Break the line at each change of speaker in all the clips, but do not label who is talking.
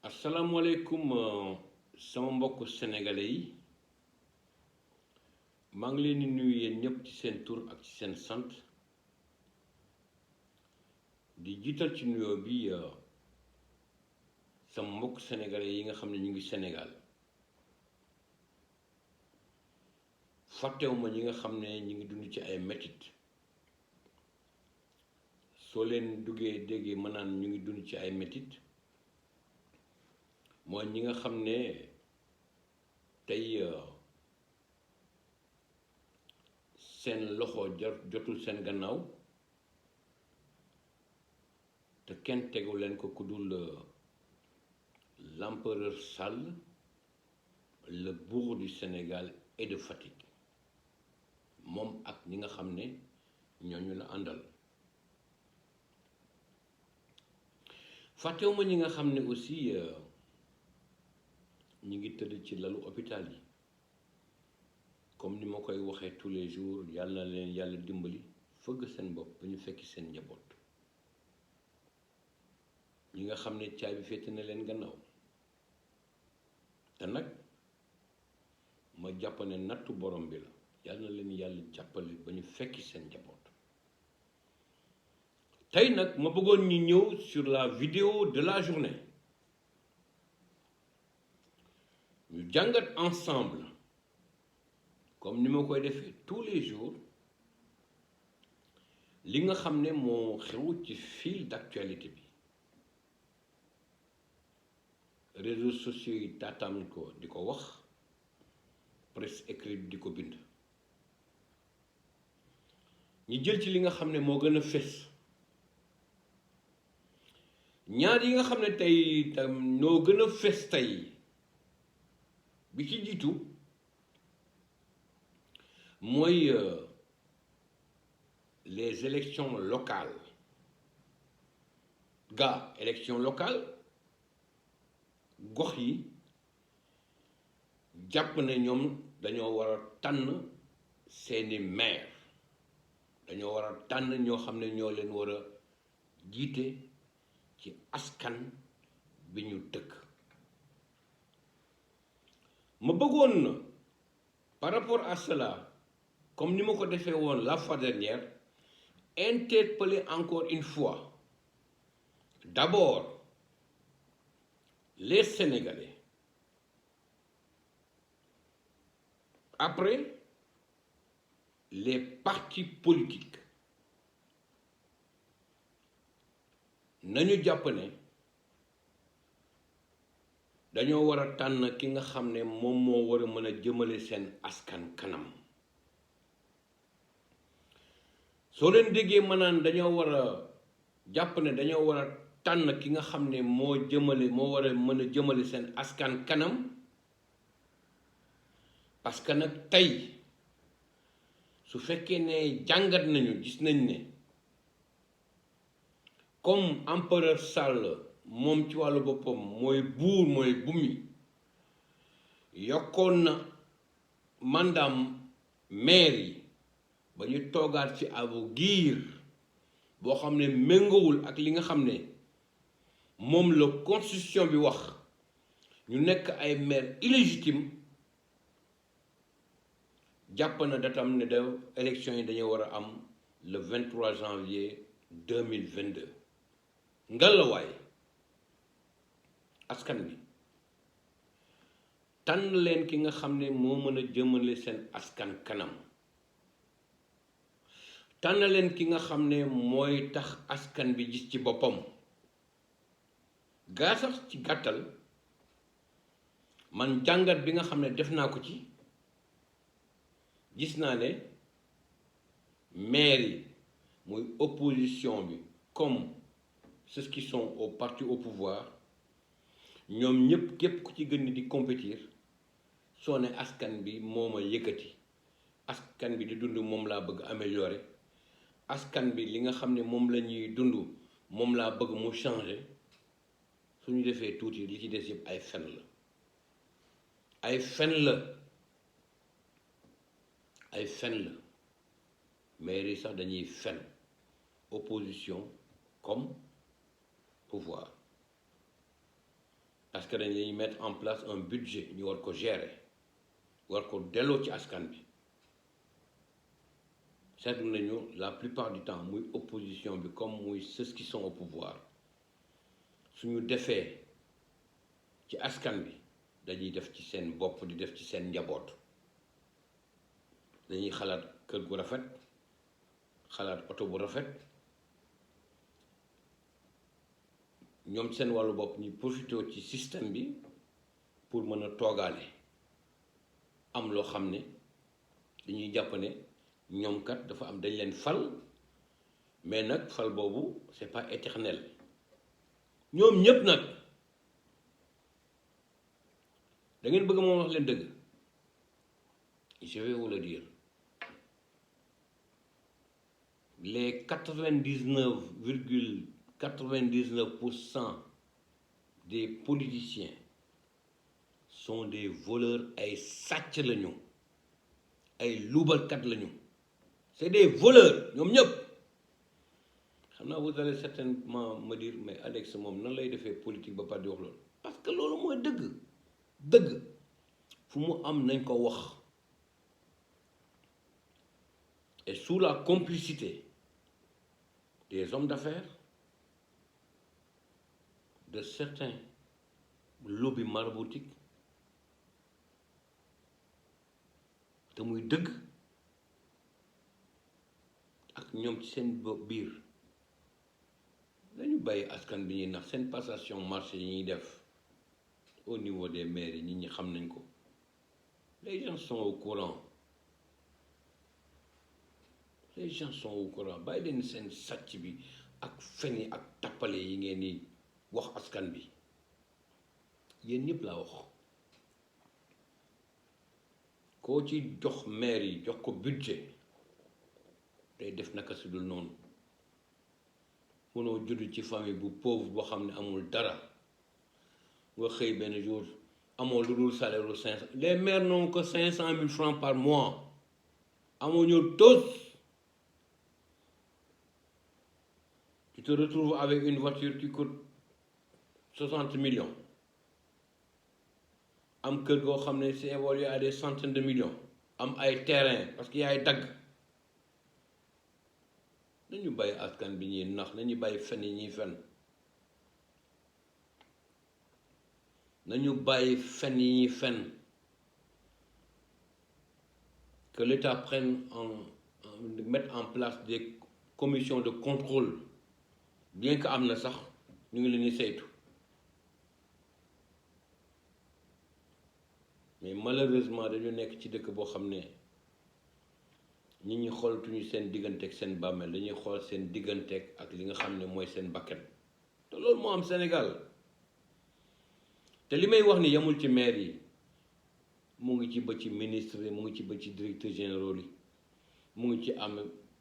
asalaamaaleykum sama mbokk sénégalais yi maa ngi leen di nuyu yéen ñëpp ci seen tur ak ci seen sant di jiital ci nuyoo bi sama mbokk sénégalais yi nga xam ne ñu ngi Sénégal fàttewuma ñi nga xam ne ñu ngi dund ci ay metit soo leen duggee déggee ma naan ñu ngi dund ci ay metit mooy ñi nga xam ne tey seen loxo jotul seen gannaaw te kenn tegu leen ko ku dul l'empereur Sall, le bourg du Sénégal et de Fatick moom ak ñi nga xam ne ñooñu la àndal. fàttewuma ñi nga xam ne aussi ñi ngi tëdd ci lalu hôpital yi comme ni ma koy waxee tous les jours yàlla na leen yàlla dimbali fëgg seen bopp ba ñu fekki seen njaboot. ñi nga xam ne caabi féete na leen gannaaw te nag ma jàpp ne nattu borom bi la yàlla na leen yàlla jàppale ba ñu fekki seen njaboot. tey nag ma bëggoon ñu ñëw sur la vidéo de la journée ñu jàngat ensemble comme ni ma koy defee tous les jours li nga xam ne moo xew ci fil d'actualité bi réseaux sociaux yi taataan ko di ko wax presse écrite di ko bind ñu jël ci li nga xam ne moo gën a fés ñaar yi nga xam ne tey tam ñoo gën a fés tey bi ci jiitu mooy les élections locales élections locales gox yi jàpp ne ñoom dañoo war a tànn seeni maire dañoo war a tànn ñoo xam ne ñoo leen war a jiite ci askan bi ñu dëkk. ma bëggoon na par rapport à cela comme ni ma ko defee woon la fois dernière interpeller encore une fois d'abord les Sénégalais, après les partis politiques nañu jàpp ne dañoo war a tànn ki nga xam ne moom moo war a mën a jëmale seen askan kanam. soo leen déggee ma naan dañoo war a jàpp ne dañoo war a tànn ki nga xam ne moo war a mën a jëmale seen askan kanam parce que nag tey su fekkee ne jàngat nañu gis nañ ne comme empereur Sall moom ci wàllu boppam mooy buur mooy bumi yokkoon na mandaam maire yi ba ñu toogaat ci abu giir boo xam ne méngowul ak li nga xam ne moom la constitution bi wax ñu nekk ay maire illégitime jàpp na datam ne da élection yi dañu war a am le 23 janvier 2022 ngalawaay askan bi tànn leen ki nga xam ne moo mën a jëmale seen askan kanam tànn leen ki nga xam ne mooy tax askan bi gis ci boppam. gaa sax ci gàttal man jàngat bi nga xam ne def naa ko ci gis naa ne maire yi muy opposition bi comme ceux qui sont au parti au pouvoir ñoom ñëpp képp ku ci gën di compétir soo ne askan bi moo ma yëkkati askan bi di dund moom laa bëgg améliorer askan bi li nga xam ne moom la ñuy dund moom laa bëgg mu changer. su ñu defee tuuti li ci des yëpp ay fen la maire yi sax dañuy fen opposition comme pouvoir parce que dañuy mettre en place un budget ñu war ko gérer war ko delloo ci askan bi seetlu nañu la plupart du temps muy opposition bi comme muy ceux qui sont au pouvoir suñu defee ci askan bi dañuy def ci seen bopp di def ci seen njaboot dañuy xalaat kër gu rafet xalaat oto bu rafet ñoom seen wàllu bopp ñu profité ci système bi pour mën a toogaale am loo xam ne dañuy jàpp ne ñoom kat dafa am dañ leen fal mais nag fal boobu c'est pas éternel ñoom ñépp nag da ngeen bëgg moom wax leen dëgg je vais vous le dire les 99,99% des politiciens sont des voleurs ay sàcc lañu ay luubalkat lañu c'est des voleurs ñoom ñëpp xam naa vous allez certainement me dire mais Alex moom nan lay defee politique ba pare di wax loolu parce que loolu mooy dëgg fu mu am nañ ko wax et sous la complicité des hommes d'affaires de certains lobbies maraboutiques te muy dëgg ak ñoom ci seen biir dañu bàyyi askan bi ñuy nax seen passation marché yi ñuy def au niveau des mairies nit ñi xam nañ ko les gens sont au courant bàyyi leen seen sàcc bi ak fen yi ak tappale yi ngeen di wax askan bi yéen ñëpp laa wax koo ci jox maire yi jox ko budget day def naka su dul noonu mënoo judd ci famille bu pauvre boo xam ne amul dara nga xëy benn jour amoo lu dul salaire lu 500 les maires n'ont que 500 000 francs par mois amoo ñu tous tu te retrouves avec une voiture qui coûte 60 millions am kër goo xam ne c'est évalué à des centaines de millions am ay terrain parce que yaay dagg nañu bàyyi askan bi ñuy nax nañu bàyyi fen yi ñuy fen nañu bàyyi fen yi ñuy fen que l'État prenne mette en place des commissions de contrôle bien que am na sax ñu ngi leen di saytu mais malheureusement dañu nekk ci dëkk boo xam ne nit ñi xoolatuñu seen digganteeg seen bàmmeel dañuy xool seen digganteeg ak li nga xam ne mooy seen bakkan te loolu moo am Sénégal te li may wax ni yamul ci maire yi mu ngi ci ba ci ministre yi mu ngi ci ba ci directeur généraux yi mu ngi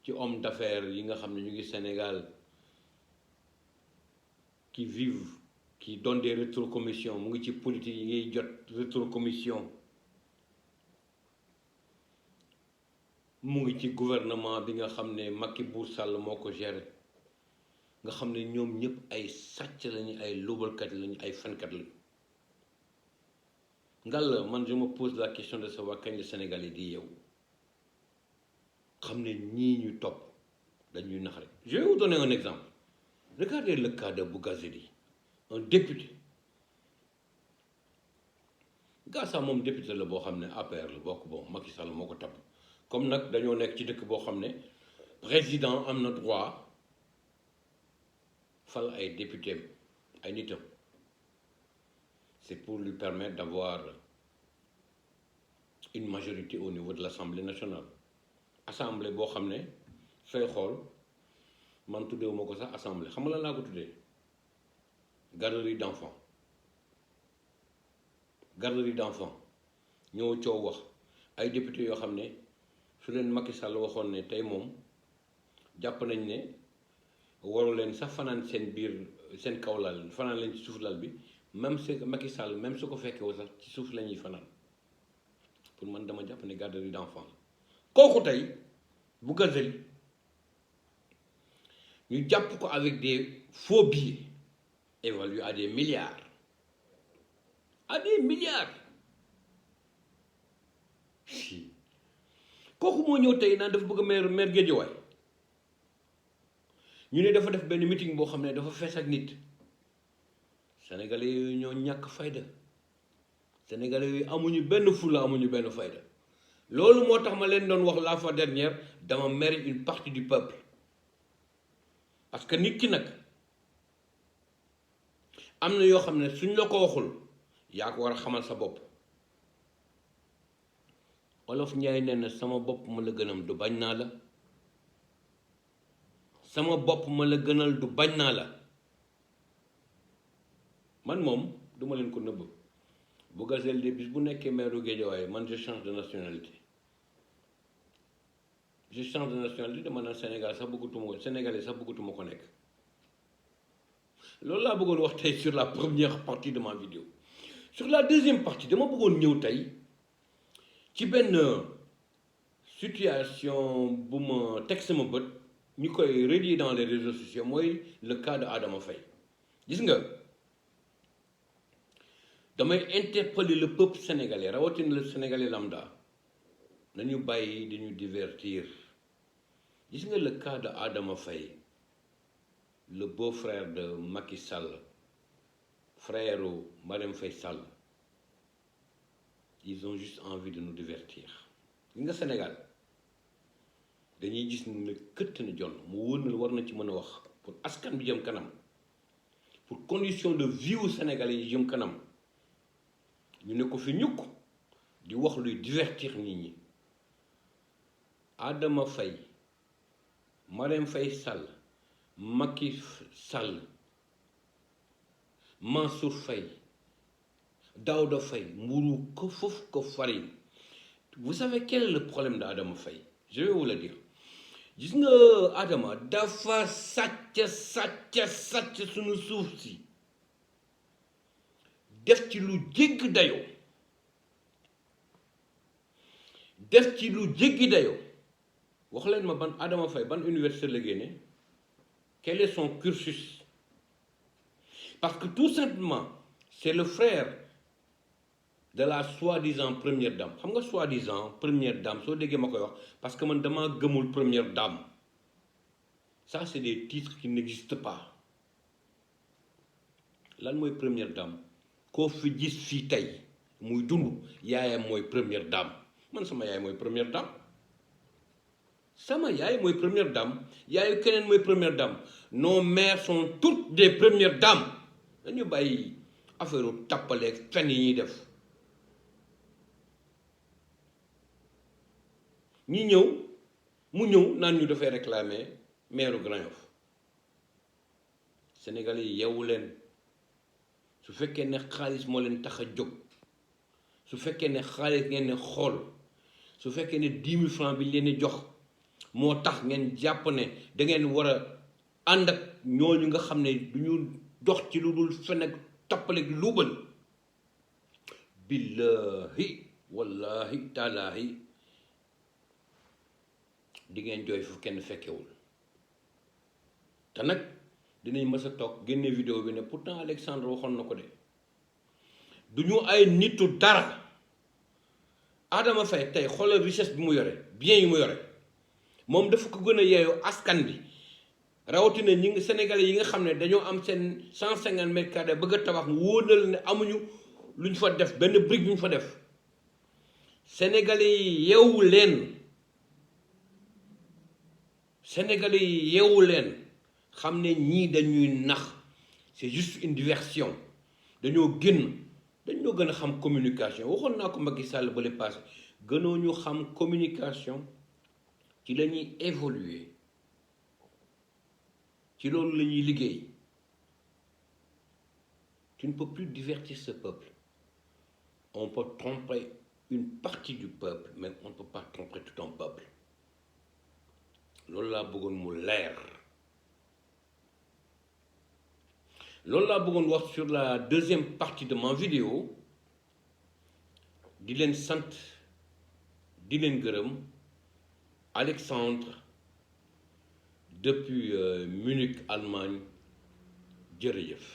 ci homme d'affaires yi nga xam ne ñu ngi Sénégal qui vivent qui donnent des rétrocommissions mu ngi ci politique yi ngay jot rétrocommission mu ngi ci gouvernement bi nga xam ne Macky Buur Sall moo ko géré nga xam ne ñoom ñëpp ay sàcc lañu ay lubalkat lañu ay fenkat lañu ngal man je me pose la question de savoir kañ le Sénégal yi di yeewu xam ne ñii ñu topp dañuy nax rek. Je vais vous donner un exemple. Regardez le cas de Bougazeli, un député. gaa sax moom député la boo xam ne APR la bokk bon Macky Sall moo ko tabb comme nag dañoo nekk ci dëkk boo xam ne président am na droit fal ay député ay nitam c'est pour lui permettre d'avoir une majorité au niveau de l'Assemblée nationale. Assemblée boo xam ne sooy xool man tuddeewuma ko sax assemblée xam nga lan laa ko tuddee garderie d'enfants ñoo coow wax ay député yoo xam ne su leen Macky Sall waxoon ne tey moom jàpp nañ ne waru leen sax fanaan seen biir seen kaw lal fanaan leen ci suuf lal bi même si Macky Sall même su ko fekkee woo sax ci suuf la ñuy fanaan pour man dama jàpp ne garderie d'enfants kooku tey Bougazeli ñu jàpp ko avec des faux billets évalués à des milliards à des milliards kooku moo ñëw tey naan dafa bëgg a maire Guédiawaye ñu ne dafa def benn meeting boo xam ne dafa fees ak nit sénégalais yooyu ñoo ñàkk fayda sénégalais yooyu amuñu benn fulla amuñu benn fayda loolu moo tax ma leen doon wax la fois dernière dama mere une partie du peuple parce que nit ki nag am na yoo xam ne suñ la ko waxul yaa ko war a xamal sa bopp Olof Njaay nee na sama bopp ma la gënal du bañ naa la sama bopp ma la gënal du bañ naa la man moom duma leen ko nëbb bu Gazelle de bis bu nekkee maire Guédiawaye man je change de nationalité dama naan Sénégal sax bëggatuma Sénégalais sax bëggatuma ko nekk loolu laa bëggoon wax tey sur la première partie de ma vidéo sur la deuxième partie dama bëggoon ñëw tey ci benn situation bu ma teg sama bët ñu koy relayer dans les réseaux sociaux mooy le cas de Adama Faye gis nga damay interpeller le peuple sénégalais rawatina le sénégalais lambda nañu bàyyi di ñu divertir gis nga le cas de Adama Faye le beau-frère de Macky Sall frère Marème Faye Sall ils ont juste envie de nous divertir gis nga Sénégal dañuy gis ne këtt na jon mu wóor na war na ci mën a wax pour askan bi jëm kanam pour condition de vie au sénégalais yi jëm kanam ñu ne ko fi ñukk di wax luy divertir nit ñi Adama Faye Marème Faye Sall Macky Sall Mansour Faye Daouda Faye mburu ko foofu ko farine vous savez quel est le problème de Adama Faye je vais vous le dire gis nga Adama dafa sàcc suñu suuf si def ci lu jéggi dayoo wax leen ma ban Adama Faye ban université la génne quel est son cursus parce que tout simplement c'est le frère de la soi-disant première dame xam nga soi-disant première dame soo déggee ma koy wax parce que man dama gëmul première dame ça c'est des titres qui n'existent pas lan mooy première dame koo fi gis fii tey muy dund yaayam mooy première dame man sama yaay mooy première dame yaayu keneen mooy première dame nos mères sont toutes des premières dames dañu bàyyi affaire u tàppaleeg fen yi ñuy def mu ñëw naan ñu dafay réclamer maire Grand Yoff Sénégalais yi yeewu leen su fekkee ne xaalis moo leen tax a jóg su fekkee ne xaalis ngeen ne xool su fekkee ne 10 000 francs bi ñu leen di jox moo tax ngeen jàpp ne da ngeen war a ànd ak ñooñu nga xam ne du ñu dox ci lu dul fen ak tappale gi luubal billahi wallahi taalaahi di ngeen jooy fu kenn fekkewul te nag dinañ mës a toog génne vidéo bi ne pourtant Alexandre waxoon na ko de du ñu ay nitu dara Adama Faye tey xoolal richesse bi mu yore bien yi mu yore moom dafa ko gën a yeeyoo askan bi rawatina ñi ngi sénégalais yi nga xam ne dañoo am seen 150 mètres carrés bëgg a tabax mu wóonal ne amuñu lu ñu fa def benn brique bu ñu fa def sénégalais yi yeewu leen xam ne ñii dañuy nax c'est juste une diversion dañoo gën a xam communication waxoon naa ko Macky Sall ba le passé gënoo ñu xam communication ci la ñuy évoluer ci loolu la ñuy liggéey tu ne peux plus divertir ce peuple on peut tromper une partie du peuple mais on ne peut pas tromper tout un peuple loolu laa bëggoon mu leer loolu laa bëggoon wax sur la deuxième partie de ma vidéo di leen sant di leen gërëm Alexandre depuis Munich Allemagne jërëjëf